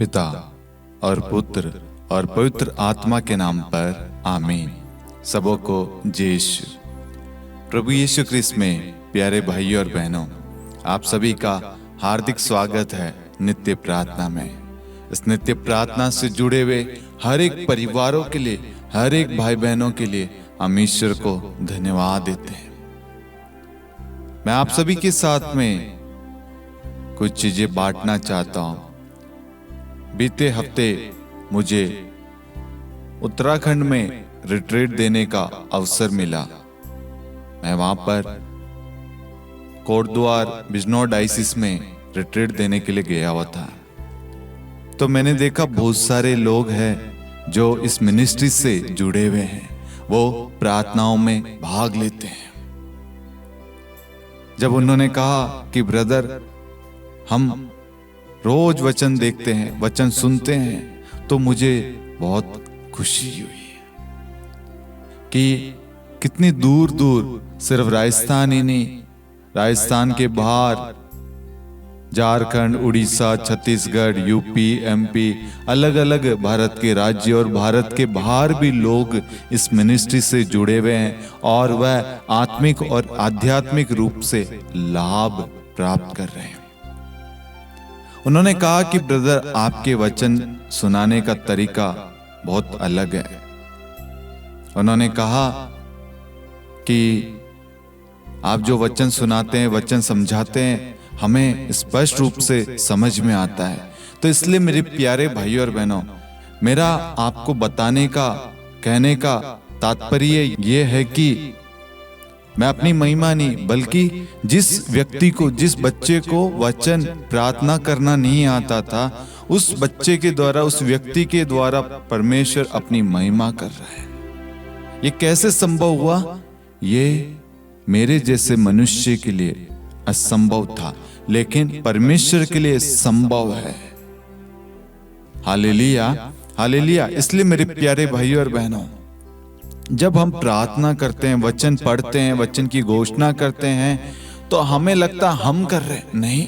पिता और पुत्र और पवित्र आत्मा के नाम पर आमीन। सबों को जय यीशु। प्रभु यीशु क्रिस्त में प्यारे भाइयों और बहनों, आप सभी का हार्दिक स्वागत है नित्य प्रार्थना में। इस नित्य प्रार्थना से जुड़े हुए हर एक परिवारों के लिए, हर एक भाई बहनों के लिए हम ईश्वर को धन्यवाद देते हैं। मैं आप सभी के साथ में कुछ चीजें बांटना चाहता हूं। बीते हफ्ते मुझे उत्तराखंड में रिट्रीट देने का अवसर मिला। मैं वहां पर कोटद्वार बिजनौर डायसिस में रिट्रीट देने के लिए गया हुआ था। तो मैंने देखा बहुत सारे लोग हैं जो इस मिनिस्ट्री से जुड़े हुए हैं, वो प्रार्थनाओं में भाग लेते हैं। जब उन्होंने कहा कि ब्रदर, हम रोज वचन देखते हैं, वचन सुनते हैं, तो मुझे बहुत खुशी हुई कि कितनी दूर दूर, सिर्फ राजस्थान ही नहीं, राजस्थान के बाहर झारखंड, उड़ीसा, छत्तीसगढ़, यूपी, एमपी, अलग अलग भारत के राज्य और भारत के बाहर भी लोग इस मिनिस्ट्री से जुड़े हुए हैं और वह आत्मिक और आध्यात्मिक रूप से लाभ प्राप्त कर रहे हैं। उन्होंने कहा कि ब्रदर, आपके वचन सुनाने का तरीका बहुत अलग है। उन्होंने कहा कि आप जो वचन सुनाते हैं, वचन समझाते हैं, हमें स्पष्ट रूप से समझ में आता है। तो इसलिए मेरे प्यारे भाइयों और बहनों, मेरा आपको बताने का, कहने का तात्पर्य ये है कि मैं अपनी महिमा नहीं, बल्कि जिस व्यक्ति को, जिस बच्चे को वचन प्रार्थना करना नहीं आता था, उस बच्चे के द्वारा, उस व्यक्ति के द्वारा परमेश्वर अपनी महिमा कर रहा है। ये कैसे संभव हुआ? ये मेरे जैसे मनुष्य के लिए असंभव था, लेकिन परमेश्वर के लिए संभव है। Hallelujah, hallelujah. इसलिए मेरे प्यारे भाइयों और बहनों, जब हम प्रार्थना करते हैं, वचन पढ़ते हैं, वचन की घोषणा करते हैं, तो हमें लगता हम कर रहे हैं। नहीं,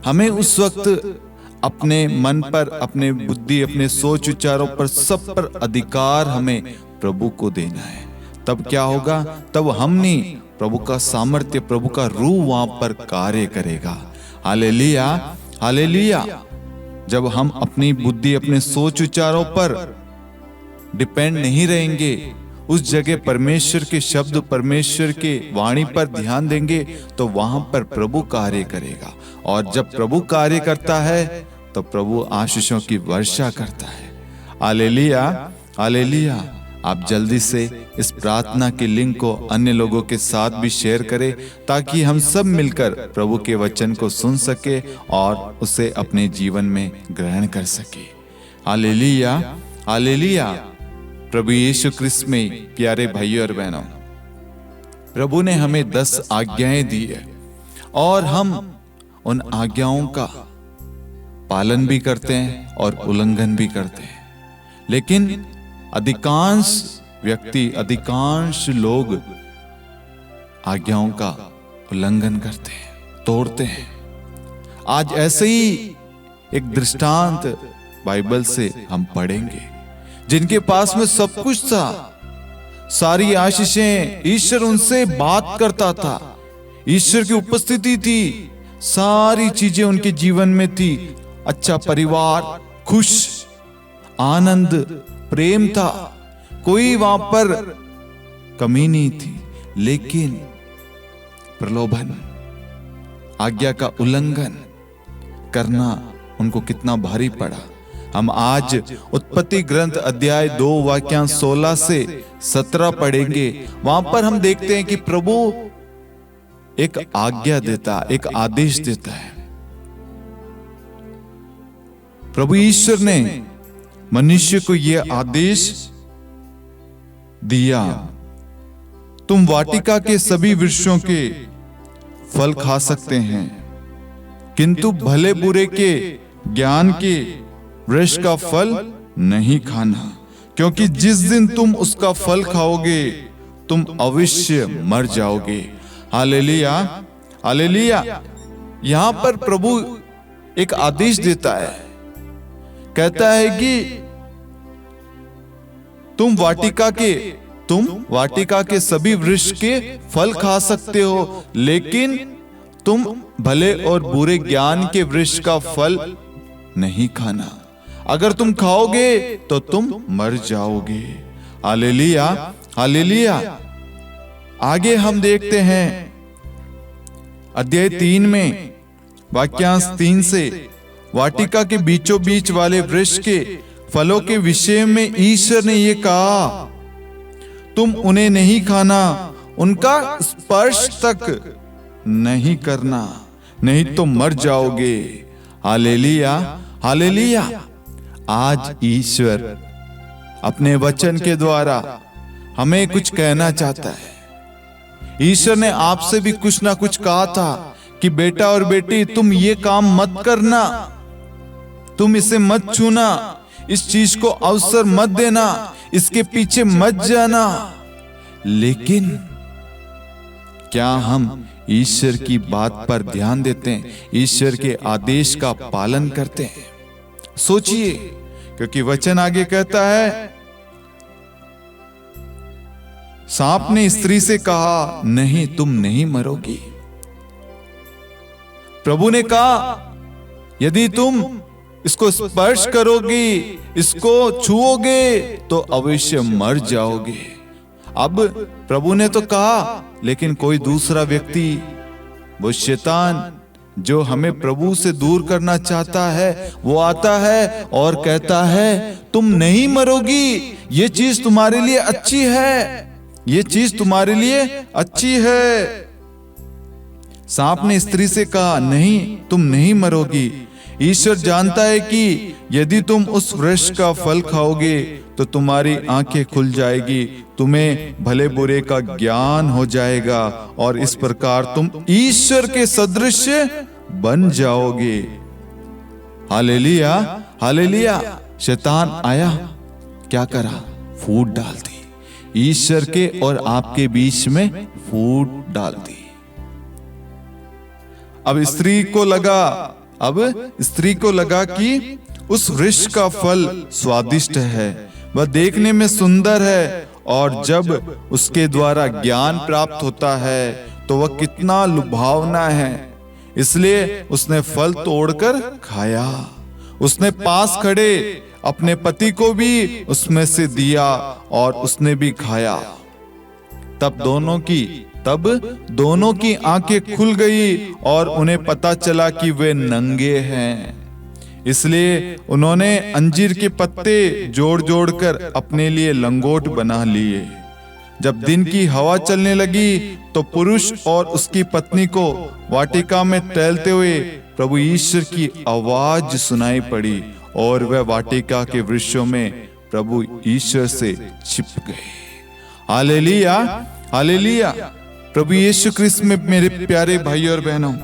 हमें उस वक्त अपने मन पर, अपने बुद्धि, अपने सोच विचारों पर, सब पर अधिकार हमें प्रभु को देना है। तब क्या होगा? तब हम नहीं, प्रभु का सामर्थ्य, प्रभु का रूह वहां पर कार्य करेगा। Hallelujah, hallelujah. जब हम अपनी बुद्धि, अपने सोच विचारों पर डिपेंड नहीं रहेंगे, उस जगह परमेश्वर के शब्द, परमेश्वर के वाणी पर ध्यान देंगे, तो वहां पर प्रभु कार्य करेगा। और जब प्रभु कार्य करता है तो प्रभु आशीषों की वर्षा करता है। Hallelujah, hallelujah. आप जल्दी से इस प्रार्थना के लिंक को अन्य लोगों के साथ भी शेयर करें, ताकि हम सब मिलकर प्रभु के वचन को सुन सके और उसे अपने जीवन में ग्रहण कर सके। Hallelujah, hallelujah. प्रभु यीशु क्रिस्त में प्यारे भाइयों और बहनों, प्रभु ने हमें 10 आज्ञाएं दी है और हम उन आज्ञाओं का पालन भी करते हैं और उल्लंघन भी करते हैं। लेकिन अधिकांश व्यक्ति, अधिकांश लोग आज्ञाओं का उल्लंघन करते हैं, तोड़ते हैं। आज ऐसे ही एक दृष्टांत बाइबल से हम पढ़ेंगे, जिनके पास में सब कुछ था, सारी आशीषें, ईश्वर उनसे बात करता था, ईश्वर की उपस्थिति थी, सारी चीजें उनके जीवन में थी, अच्छा परिवार, खुश, आनंद, प्रेम था, कोई वहां पर कमी नहीं थी। लेकिन प्रलोभन, आज्ञा का उल्लंघन करना उनको कितना भारी पड़ा। हम आज उत्पत्ति ग्रंथ अध्याय 2 वाक्यांश 16 से 17 पढ़ेंगे। वहां पर हम देखते हैं कि प्रभु एक आज्ञा देता, एक आदेश देता है। प्रभु ईश्वर ने मनुष्य को यह आदेश दिया, तुम वाटिका के सभी वृक्षों के फल खा सकते हैं, किंतु भले बुरे के ज्ञान के वृक्ष का फल नहीं खाना, क्योंकि जिस दिन तुम उसका फल खाओगे तुम अवश्य मर जाओगे। Hallelujah, hallelujah. यहां पर प्रभु एक आदेश देता है कहता है कि तुम वाटिका के सभी वृक्ष के फल खा सकते हो, लेकिन तुम भले और बुरे ज्ञान के वृक्ष का फल नहीं खाना। अगर तुम खाओगे तो तुम मर जाओगे। Hallelujah, hallelujah. आगे हम देखते हैं अध्याय 3 में वाक्यांश 3 से, वाटिका के बीचों बीच वाले वृक्ष के फलों के विषय में ईश्वर ने ये कहा, तुम उन्हें नहीं खाना, उनका स्पर्श तक नहीं करना, नहीं तो मर जाओगे। Hallelujah, hallelujah. आज ईश्वर अपने वचन के द्वारा हमें कुछ कहना चाहता है। ईश्वर ने आपसे भी कुछ ना कुछ कहा था कि बेटा और बेटी, तुम ये काम मत करना, तुम इसे मत छूना, इस चीज को अवसर मत देना, इसके पीछे मत जाना। लेकिन क्या हम ईश्वर की बात पर ध्यान देते हैं? ईश्वर के आदेश का पालन करते हैं? सोचिए, क्योंकि वचन आगे कहता है, सांप ने स्त्री से कहा, नहीं, तुम नहीं मरोगी। प्रभु ने कहा, यदि तुम इसको स्पर्श करोगी, इसको छुओगे तो अवश्य मर जाओगे। अब प्रभु ने तो कहा, लेकिन कोई दूसरा व्यक्ति, वो शैतान जो हमें प्रभु से दूर करना चाहता है, वो आता है और कहता है, तुम नहीं मरोगी, ये चीज तुम्हारे लिए अच्छी है, ये चीज तुम्हारे लिए अच्छी है। सांप ने स्त्री से कहा, नहीं, तुम नहीं मरोगी। ईश्वर जानता है कि यदि तुम उस वृक्ष का फल खाओगे तो तुम्हारी आंखें खुल जाएगी, तुम्हें भले बुरे का ज्ञान हो जाएगा और इस प्रकार तुम ईश्वर के सदृश बन जाओगे। Hallelujah, hallelujah. शैतान आया, क्या करा? फूट डाल दी, ईश्वर के और आपके बीच में फूट डाल दी। अब स्त्री को लगा कि उस वृक्ष का फल स्वादिष्ट है, वह देखने में सुंदर है, और जब उसके द्वारा ज्ञान प्राप्त होता है तो वह कितना लुभावना है। इसलिए उसने फल तोड़कर खाया। उसने पास खड़े अपने पति को भी उसमें से दिया और उसने भी खाया। तब दोनों की आंखें खुल गई और उन्हें पता चला कि वे नंगे हैं। इसलिए उन्होंने अंजीर के पत्ते जोड़ जोड़कर अपने लिए लंगोट बना लिए। जब दिन की हवा चलने लगी तो पुरुष और उसकी पत्नी को वाटिका में टहलते हुए प्रभु ईश्वर की आवाज सुनाई पड़ी और वह वाटिका के वृक्षों में प्रभु ईश्वर से छिप गए। Hallelujah, hallelujah. प्रभु यीशु क्रिस्त में मेरे प्यारे भाई और बहनों,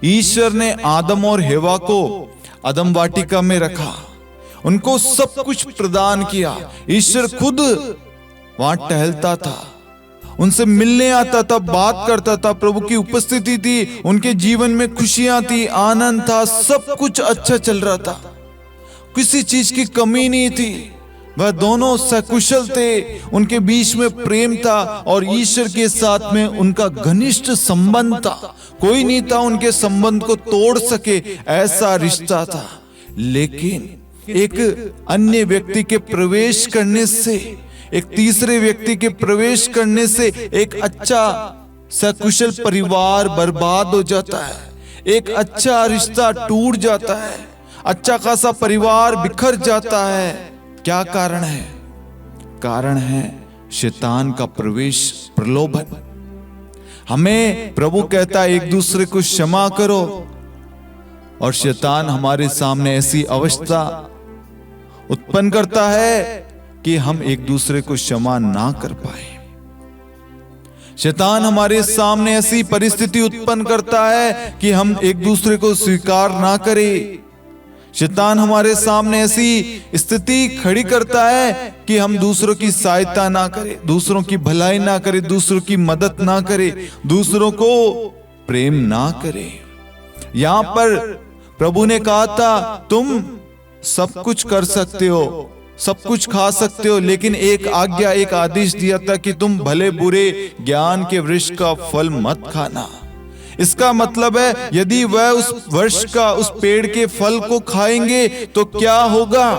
ईश्वर ने आदम और हेवा को अदम वाटिका में रखा, उनको सब कुछ प्रदान किया। ईश्वर खुद वहां टहलता था, उनसे मिलने आता था, बात करता था, प्रभु की उपस्थिति थी, उनके जीवन में खुशियां थी, आनंद था, सब कुछ अच्छा चल रहा था, किसी चीज की कमी नहीं थी। वह दोनों सकुशल थे, उनके बीच में प्रेम था और ईश्वर के साथ में उनका घनिष्ठ संबंध था। कोई नहीं था उनके संबंध को तोड़ सके, ऐसा रिश्ता था। लेकिन एक अन्य व्यक्ति के प्रवेश करने से, एक तीसरे व्यक्ति के प्रवेश करने से एक अच्छा सकुशल परिवार बर्बाद हो जाता है, एक अच्छा रिश्ता टूट जाता है, अच्छा खासा परिवार बिखर जाता है। क्या कारण है? कारण है शैतान का प्रवेश, प्रलोभन। हमें प्रभु कहता है एक दूसरे को क्षमा करो, और शैतान हमारे सामने ऐसी अवस्था उत्पन्न करता है कि हम एक दूसरे को क्षमा ना कर पाए। शैतान हमारे सामने ऐसी परिस्थिति उत्पन्न करता है कि हम एक दूसरे को स्वीकार ना करें। शैतान हमारे सामने ऐसी स्थिति खड़ी करता है कि हम दूसरों की सहायता ना करें, दूसरों की भलाई ना करें, दूसरों की मदद ना करें, दूसरों को प्रेम ना करें। यहां पर प्रभु ने कहा था, तुम सब कुछ कर सकते हो, सब कुछ खा सकते हो, लेकिन एक आज्ञा, एक आदेश दिया था कि तुम भले बुरे ज्ञान के वृक्ष का फल मत खाना। इसका मतलब है यदि वह उस वृक्ष का, उस पेड़ के फल को खाएंगे तो क्या होगा?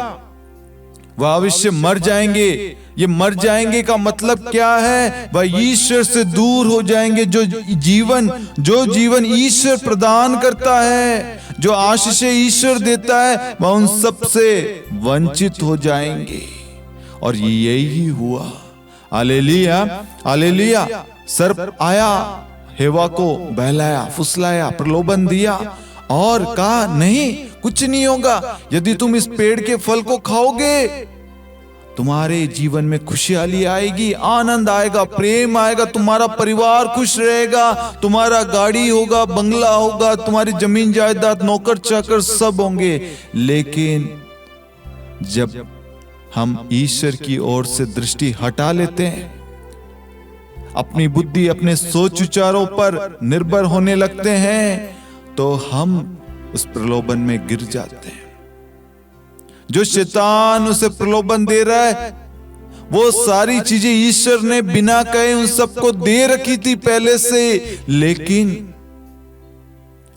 वह अवश्य मर जाएंगे। ये मर जाएंगे का मतलब क्या है? वह ईश्वर से दूर हो जाएंगे। जो जीवन ईश्वर प्रदान करता है, जो आशीषें ईश्वर देता है, वह उन सब से वंचित हो जाएंगे। और यही हुआ। Hallelujah, hallelujah. सर्प आया, हेवा को बहलाया, फुसलाया, प्रलोभन दिया और कहा नहीं, कुछ नहीं होगा। यदि तुम इस पेड़ के फल को खाओगे, तुम्हारे जीवन में खुशहाली आएगी, आनंद आएगा, प्रेम आएगा, तुम्हारा परिवार खुश रहेगा, तुम्हारा गाड़ी होगा, बंगला होगा, तुम्हारी जमीन जायदाद, नौकर चाकर सब होंगे। लेकिन जब हम ईश्वर की ओर से दृष्टि हटा लेते हैं, अपनी बुद्धि, अपने सोच विचारों पर निर्भर होने लगते हैं, तो हम उस प्रलोभन में गिर जाते हैं। जो शैतान उसे प्रलोभन दे रहा है, वो सारी चीजें ईश्वर ने बिना कहे उन सबको दे रखी थी पहले से, लेकिन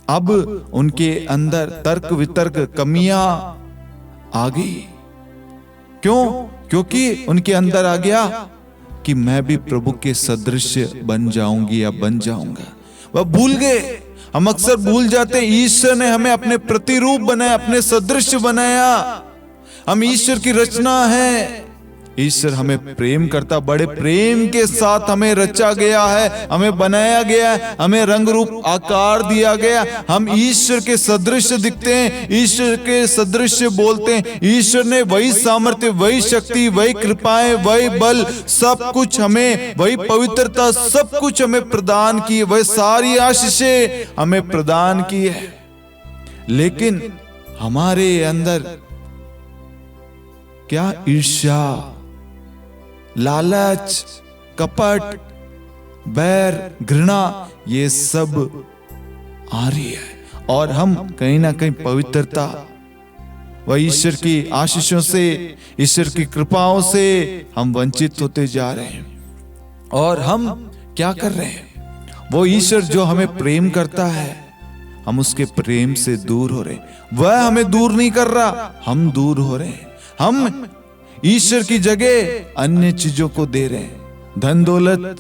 अब उनके अंदर तर्क वितर्क कमियां आ गई। क्यों? क्योंकि उनके अंदर आ गया कि मैं भी प्रभु के सदृश बन जाऊंगी या बन जाऊंगा। वह भूल गए। हम अक्सर भूल जाते हैं, ईश्वर ने हमें अपने प्रतिरूप बनाया, अपने सदृश बनाया। हम ईश्वर की रचना है। ईश्वर हमें प्रेम करता, बड़े प्रेम के साथ हमें रचा गया है, हमें बनाया गया है, हमें रंग रूप आकार दिया गया। हम ईश्वर के सदृश दिखते हैं, ईश्वर के सदृश बोलते हैं। ईश्वर ने वही सामर्थ्य, वही शक्ति, वही कृपाएं, वही बल, सब कुछ हमें, वही पवित्रता, सब कुछ हमें प्रदान की है, वही सारी आशीषें हमें प्रदान की है। लेकिन हमारे अंदर क्या ईर्ष्या, लालच, कपट, बैर, घृणा, ये सब आ रही है। और हम कहीं ना कहीं पवित्रता, वह ईश्वर की आशीषों से, ईश्वर की कृपाओं से हम वंचित होते जा रहे हैं। और हम क्या कर रहे हैं? वो ईश्वर जो हमें प्रेम करता है, हम उसके प्रेम से दूर हो रहे हैं। वह हमें दूर नहीं कर रहा, हम दूर हो रहे हैं। हम ईश्वर की जगह अन्य चीजों को दे रहे हैं। धन दौलत,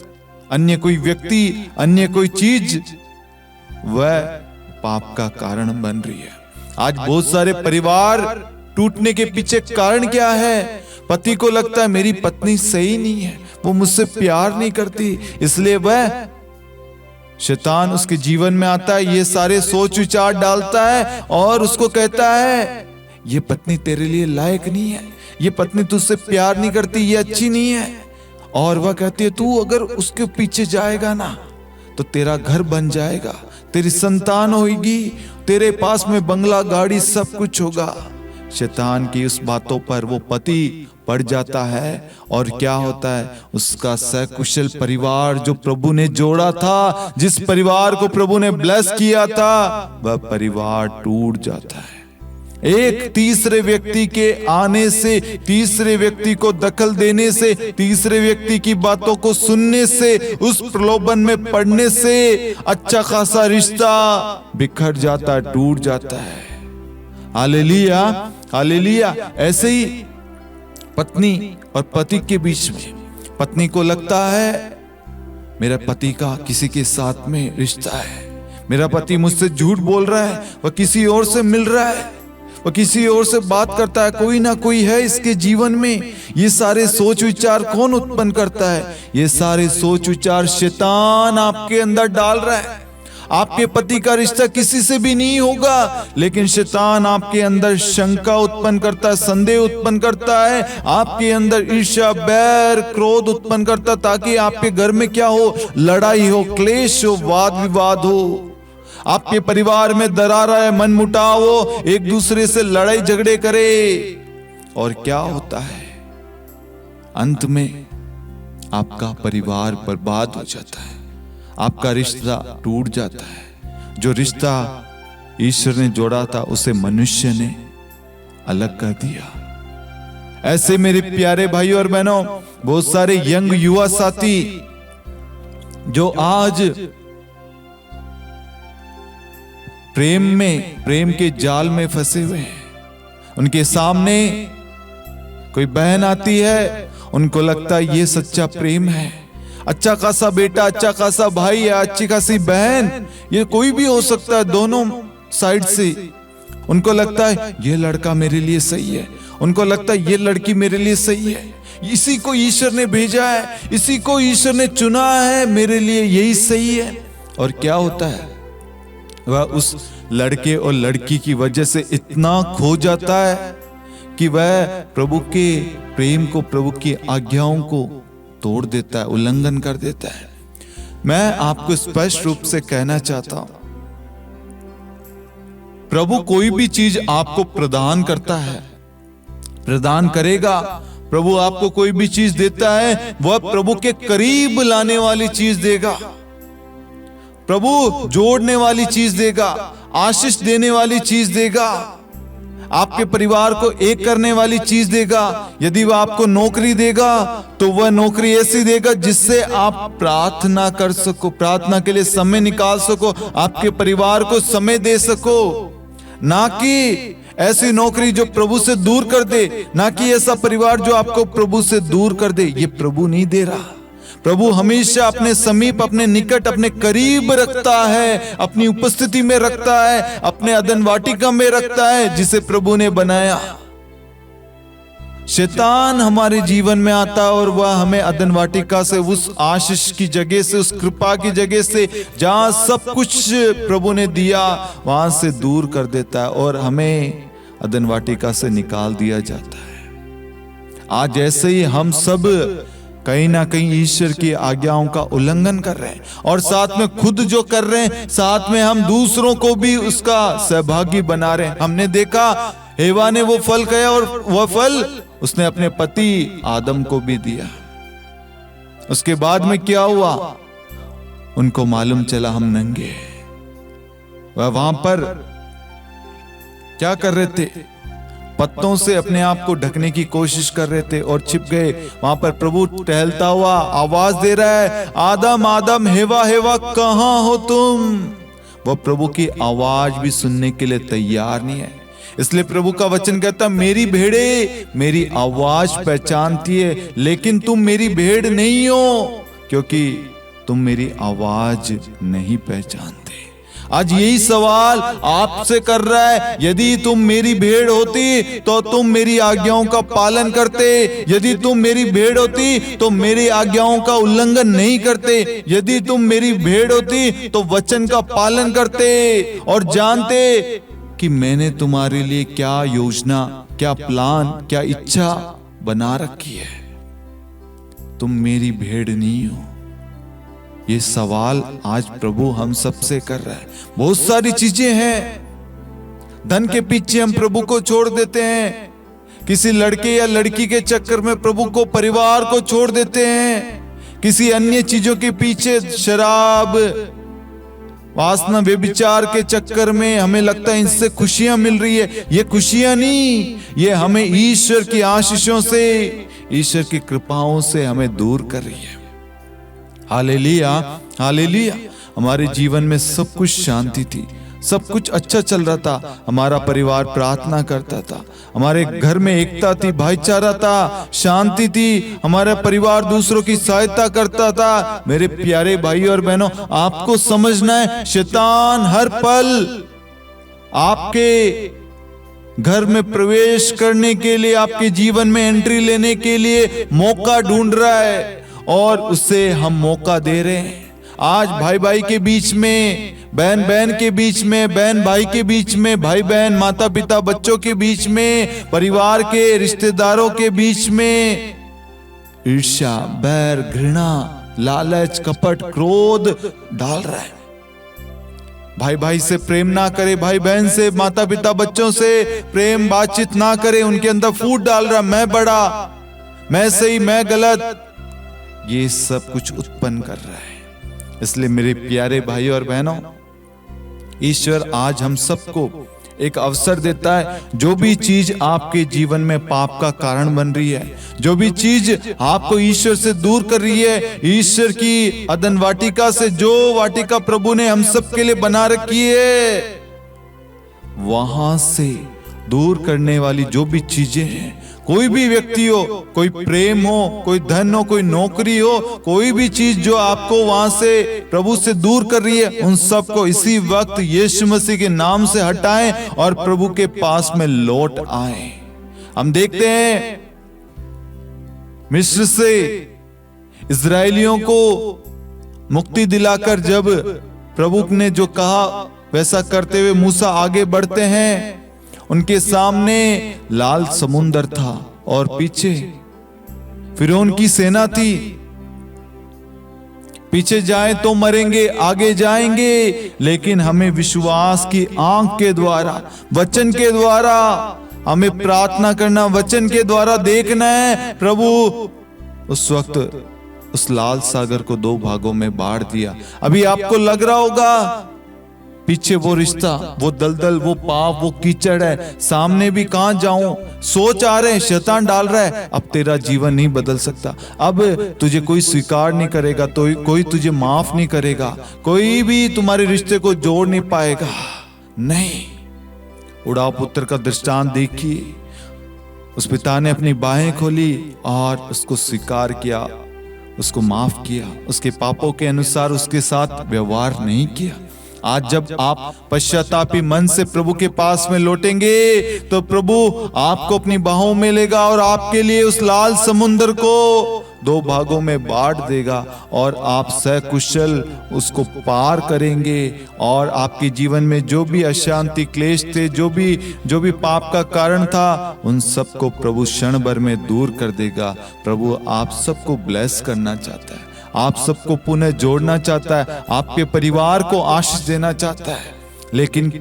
अन्य कोई व्यक्ति, अन्य कोई चीज, वह पाप का कारण बन रही है। आज बहुत सारे परिवार टूटने के पीछे कारण क्या है? पति को लगता है मेरी पत्नी सही नहीं है, वो मुझसे प्यार नहीं करती, इसलिए वह शैतान उसके जीवन में आता है, ये सारे सोच विचार डालता है और उसको कहता है ये पत्नी तेरे लिए लायक नहीं है, ये पत्नी तुझसे प्यार नहीं करती, ये अच्छी नहीं है। और वह कहती है तू अगर उसके पीछे जाएगा ना तो तेरा घर बन जाएगा, तेरी संतान होगी, तेरे पास में बंगला, गाड़ी, सब कुछ होगा। शैतान की उस बातों पर वो पति पड़ जाता है और क्या होता है? उसका सकुशल परिवार जो प्रभु ने जोड़ा था, जिस परिवार को प्रभु ने ब्लेस किया था, वह परिवार टूट जाता है। एक तीसरे व्यक्ति के आने से, तीसरे व्यक्ति को दखल देने से, तीसरे व्यक्ति की बातों को सुनने से, उस प्रलोभन में पड़ने से अच्छा खासा रिश्ता बिखर जाता, टूट जाता है। Hallelujah, hallelujah. ऐसे ही पत्नी और पति के बीच में, पत्नी को लगता है मेरा पति का किसी के साथ में रिश्ता है, मेरा पति मुझसे झूठ बोल रहा है, वह किसी और से मिल रहा है, वह किसी और से बात करता है, कोई ना कोई है इसके जीवन में। ये सारे सोच विचार कौन उत्पन्न करता है? ये सारे सोच विचार शैतान आपके अंदर डाल रहा है। आपके पति का रिश्ता किसी से भी नहीं होगा, लेकिन शैतान आपके अंदर शंका उत्पन्न करता है, संदेह उत्पन्न करता है, आपके अंदर ईर्ष्या, बैर, क्रोध उत्पन्न करता है, ताकि आपके घर में क्या हो? लड़ाई हो, क्लेश हो, वाद विवाद हो, आपके परिवार में दरार है, मन मुटाव हो, एक दूसरे से लड़ाई झगड़े करे। और क्या होता है? अंत में आपका परिवार बर्बाद हो जाता है, आपका रिश्ता टूट जाता है। जो रिश्ता ईश्वर ने जोड़ा था उसे मनुष्य ने अलग कर दिया। ऐसे मेरे प्यारे भाइयों और बहनों, बहुत सारे यंग युवा साथी जो आज प्रेम के जाल में फंसे हुए हैं। उनके सामने कोई बहन आती है, उनको लगता है ये सच्चा प्रेम है। अच्छा खासा बेटा, अच्छा खासा भाई या अच्छी खासी बहन, ये कोई भी हो सकता है दोनों साइड से। उनको लगता है ये लड़का मेरे लिए सही है, उनको लगता है ये लड़की मेरे लिए सही है, इसी को ईश्वर ने भेजा है, इसी को ईश्वर ने चुना है, मेरे लिए यही सही है। और क्या होता है, वह उस लड़के और लड़की की वजह से इतना खो जाता है कि वह प्रभु के प्रेम को, प्रभु की आज्ञाओं को तोड़ देता है, उल्लंघन कर देता है। मैं आपको स्पष्ट रूप से कहना चाहता हूं, प्रभु कोई भी चीज आपको प्रदान करता है, प्रदान करेगा। प्रभु आपको कोई भी चीज देता है, वह प्रभु के करीब लाने वाली चीज देगा, प्रभु जोड़ने वाली चीज देगा, आशीष देने वाली चीज देगा, आपके परिवार को एक करने वाली चीज देगा। यदि वह आपको नौकरी देगा तो वह नौकरी ऐसी देगा जिससे आप प्रार्थना कर सको, प्रार्थना के लिए समय निकाल सको, आपके परिवार को समय दे सको। ना कि ऐसी नौकरी जो प्रभु से दूर कर दे, ना कि ऐसा परिवार जो आपको प्रभु से दूर कर दे। ये प्रभु नहीं दे रहा। प्रभु हमेशा अपने समीप, अपने निकट, अपने करीब रखता है, अपनी उपस्थिति में रखता है, अपने अदन वाटिका में रखता है जिसे प्रभु ने बनाया। शैतान हमारे जीवन में आता है और वह हमें अदन वाटिका से, उस आशीष की जगह से, उस कृपा की जगह से, जहां सब कुछ प्रभु ने दिया, वहां से दूर कर देता है और हमें अदन वाटिका से निकाल दिया जाता है। आज ऐसे ही हम सब कहीं ना कहीं ईश्वर की आज्ञाओं का उल्लंघन कर रहे हैं, और साथ में खुद जो कर रहे हैं, साथ में हम दूसरों को भी उसका सहभागी बना रहे हैं। हमने देखा हेवा ने वो फल खाया और वह फल उसने अपने पति आदम को भी दिया। उसके बाद में क्या हुआ, उनको मालूम चला हम नंगे हैं। वह वहां पर क्या कर रहे थे, पत्तों से अपने आप को ढकने की कोशिश कर रहे थे और छिप गए। वहां पर प्रभु टहलता हुआ आवाज दे रहा है, आदम आदम, हेवा हेवा, कहां हो तुम। वह प्रभु की आवाज भी सुनने के लिए तैयार नहीं है। इसलिए प्रभु का वचन कहता, मेरी भेड़े मेरी आवाज पहचानती है, लेकिन तुम मेरी भेड़ नहीं हो, क्योंकि तुम मेरी आवाज नहीं पहचानते। आज यही सवाल आपसे कर रहा है, यदि तुम मेरी भेड़ होती तो तुम मेरी आज्ञाओं का पालन करते। यदि तुम मेरी भेड़ होती तो मेरी आज्ञाओं का उल्लंघन नहीं करते। यदि तुम मेरी भेड़ होती तो वचन का पालन करते और जानते कि मैंने तुम्हारे लिए क्या योजना, क्या प्लान, क्या इच्छा बना रखी है। तुम मेरी भेड़ नहीं हो। ये सवाल आज प्रभु हम सबसे कर रहा है। बहुत सारी चीजें हैं, धन के पीछे हम प्रभु को छोड़ देते हैं, किसी लड़के या लड़की के चक्कर में प्रभु को, परिवार को छोड़ देते हैं, किसी अन्य चीजों के पीछे, शराब, वासना, व्यभिचार के चक्कर में हमें लगता है इनसे खुशियां मिल रही है। ये खुशियां नहीं, ये हमें ईश्वर की आशीषों से, ईश्वर की कृपाओं से हमें दूर कर रही है। Hallelujah, hallelujah. हमारे जीवन में सब कुछ शांति थी, सब कुछ अच्छा चल रहा था, हमारा परिवार प्रार्थना करता था, हमारे घर में एकता थी, भाईचारा था, शांति थी, हमारा परिवार दूसरों की सहायता करता था। मेरे प्यारे भाई और बहनों, आपको समझना है, शैतान हर पल आपके घर में प्रवेश करने के लिए, आपके जीवन में एंट्री लेने के लिए मौका ढूंढ रहा है और उसे हम मौका दे रहे हैं। आज भाई भाई के बीच में, बहन बहन के बीच में, बहन भाई के बीच में, भाई बहन, माता पिता बच्चों के बीच में, परिवार के रिश्तेदारों के बीच में ईर्ष्या, बैर, घृणा, लालच, कपट, क्रोध डाल रहा है। भाई भाई से प्रेम ना करे, भाई बहन से, माता पिता बच्चों से प्रेम बातचीत ना करे, उनके अंदर फूट डाल रहा है, मैं बड़ा, मैं सही, मैं गलत, ये सब कुछ उत्पन्न कर रहा है। इसलिए मेरे प्यारे भाई और बहनों, ईश्वर आज हम सबको एक अवसर देता है। जो भी चीज आपके जीवन में पाप का कारण बन रही है, जो भी चीज आपको ईश्वर से दूर कर रही है, ईश्वर की अदन वाटिका से, जो वाटिका प्रभु ने हम सब के लिए बना रखी है, वहां से दूर करने वाली जो भी चीजें हैं, कोई भी व्यक्ति हो, कोई प्रेम हो, कोई धन हो, कोई नौकरी हो, कोई भी चीज जो आपको वहां से प्रभु से दूर कर रही है, उन सबको इसी वक्त यीशु मसीह के नाम से हटाएं और प्रभु के पास में लौट आए। हम देखते हैं मिस्र से इजरायलियों को मुक्ति दिलाकर जब प्रभु ने जो कहा वैसा करते हुए मूसा आगे बढ़ते हैं, उनके सामने लाल समुंदर था और पीछे फिरौन की सेना थी। पीछे जाएं तो मरेंगे, आगे जाएंगे, लेकिन हमें विश्वास की आंख के द्वारा, वचन के द्वारा हमें प्रार्थना करना, वचन के द्वारा देखना है। प्रभु उस वक्त उस लाल सागर को 2 भागों में बांट दिया। अभी आपको लग रहा होगा पीछे वो रिश्ता, वो दलदल, वो पाप, वो कीचड़ है, सामने भी कहां जाऊं, सोच आ रहे हैं, शैतान डाल रहा है, अब तेरा जीवन नहीं बदल सकता, अब तुझे कोई स्वीकार नहीं करेगा, तो कोई तुझे माफ नहीं करेगा, कोई भी तुम्हारे रिश्ते को जोड़ नहीं पाएगा। नहीं, उड़ाव पुत्र का दृष्टांत देखिए, उस पिता ने अपनी बाहें खोली और उसको स्वीकार किया, उसको माफ किया, उसके पापों के अनुसार उसके साथ व्यवहार नहीं किया। आज जब आप पश्चातापी मन से प्रभु के पास में लौटेंगे तो प्रभु आपको अपनी बाहों में लेगा और आपके लिए उस लाल समुद्र को 2 भागों में बांट देगा और आप सकुशल उसको पार करेंगे और आपके जीवन में जो भी अशांति, क्लेश थे, जो भी पाप का कारण था, उन सबको प्रभु क्षण भर में दूर कर देगा। प्रभु आप सबको ब्लेस करना चाहता है, आप सबको पुनः जोड़ना चाहता है, आपके परिवार को आशीष देना चाहता है, लेकिन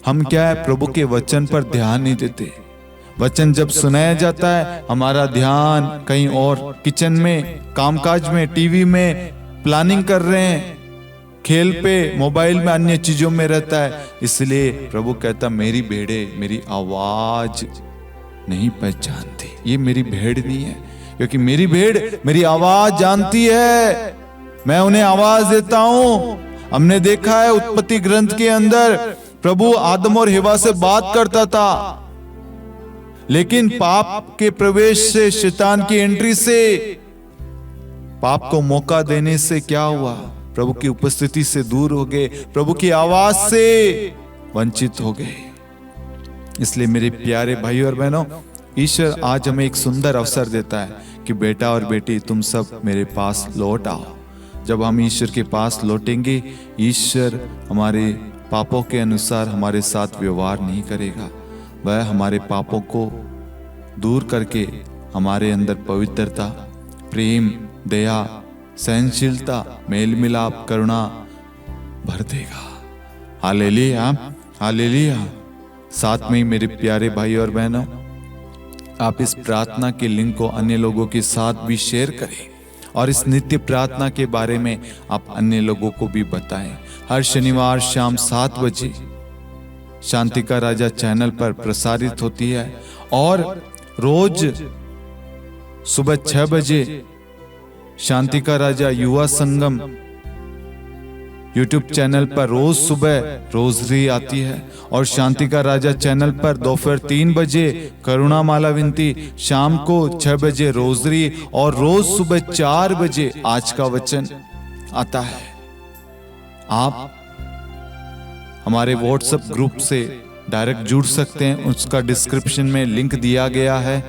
हम क्या है, प्रभु के वचन पर ध्यान नहीं देते। वचन जब सुनाया जाता है, हमारा ध्यान कहीं और, किचन में, कामकाज में, टीवी में प्लानिंग कर रहे हैं, खेल पे, मोबाइल में, अन्य चीजों में रहता है। इसलिए प्रभु कहता, मेरी भेड़े मेरी आवाज नहीं पहचानती। ये मेरी भेड़ नहीं है, क्योंकि मेरी भेड़ मेरी आवाज जानती है, मैं उन्हें आवाज देता हूं। हमने देखा है उत्पत्ति ग्रंथ के अंदर प्रभु आदम और हवा से बात करता था, लेकिन पाप के प्रवेश से, शैतान की एंट्री से, पाप को मौका देने से क्या हुआ, प्रभु की उपस्थिति से दूर हो गए, प्रभु की आवाज से वंचित हो गए। इसलिए मेरे प्यारे भाई और बहनों, ईश्वर आज हमें एक सुंदर अवसर देता है कि बेटा और बेटी तुम सब मेरे पास लौट आओ। जब हम ईश्वर के पास लौटेंगे, ईश्वर हमारे पापों के अनुसार हमारे साथ व्यवहार नहीं करेगा, वह हमारे पापों को दूर करके हमारे अंदर पवित्रता, प्रेम, दया, सहनशीलता, मेल मिलाप, करुणा भर देगा। Hallelujah, hallelujah. साथ में ही मेरे प्यारे भाई और बहनों, आप इस प्रार्थना के लिंक को अन्य लोगों के साथ भी शेयर करें और इस नित्य प्रार्थना के बारे में आप अन्य लोगों को भी बताएं। हर शनिवार शाम 7 बजे शांति का राजा चैनल पर प्रसारित होती है और रोज सुबह 6 बजे शांति का राजा युवा संगम यूट्यूब चैनल पर रोज सुबह रोजरी आती है और शांति का राजा चैनल पर दोपहर 3 बजे करुणा माला विनती, शाम को 6 बजे रोजरी और रोज सुबह 4 बजे आज का वचन आता है। आप हमारे व्हाट्सएप ग्रुप से डायरेक्ट जुड़ सकते हैं, उसका डिस्क्रिप्शन में लिंक दिया गया है,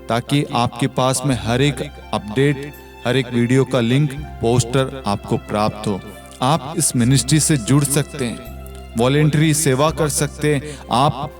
ताकि आपके पास में हर एक अपडेट, हर एक वीडियो का लिंक, पोस्टर आपको प्राप्त हो। आप इस मिनिस्ट्री से जुड़ सकते हैं, वॉलेंटरी सेवा कर सकते हैं। आप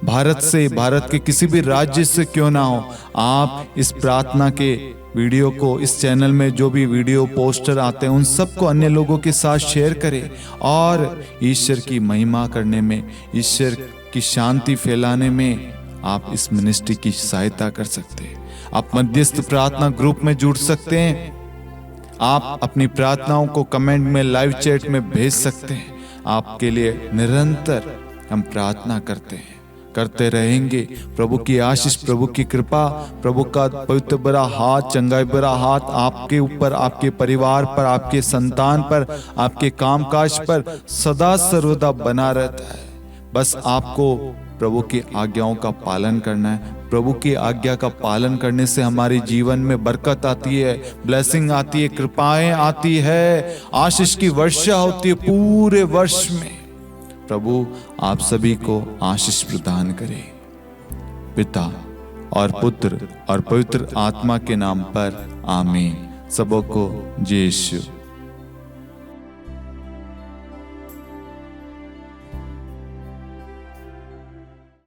भारत से, भारत के किसी भी राज्य से क्यों ना हो, आप इस प्रार्थना के वीडियो को, इस चैनल में जो भी वीडियो पोस्टर आते हैं, उन सबको अन्य लोगों के साथ शेयर करें और ईश्वर की महिमा करने में, ईश्वर की शांति फैलाने में आप इस मिनिस्ट्री की सहायता कर सकते हैं। आप मध्यस्थ प्रार्थना ग्रुप में जुड़ सकते हैं। आप अपनी प्रार्थनाओं को कमेंट में, लाइव चैट में भेज सकते हैं। आपके लिए निरंतर हम प्रार्थना करते हैं, करते रहेंगे। प्रभु की आशीष, प्रभु की कृपा, प्रभु का पवित्र बड़ा हाथ, चंगाई बड़ा हाथ आपके ऊपर, आपके परिवार पर, आपके संतान पर, आपके कामकाज पर सदा सर्वदा बना रहता है। बस आपको प्रभु की आज्ञाओं का पालन करना है। प्रभु की आज्ञा का पालन करने से हमारे जीवन में बरकत आती है, ब्लेसिंग आती है, कृपाएं आती है, आशीष की वर्षा होती है पूरे वर्ष में। प्रभु आप सभी को आशीष प्रदान करे। पिता और पुत्र और पवित्र आत्मा के नाम पर आमीन। सबों को जय यीशु।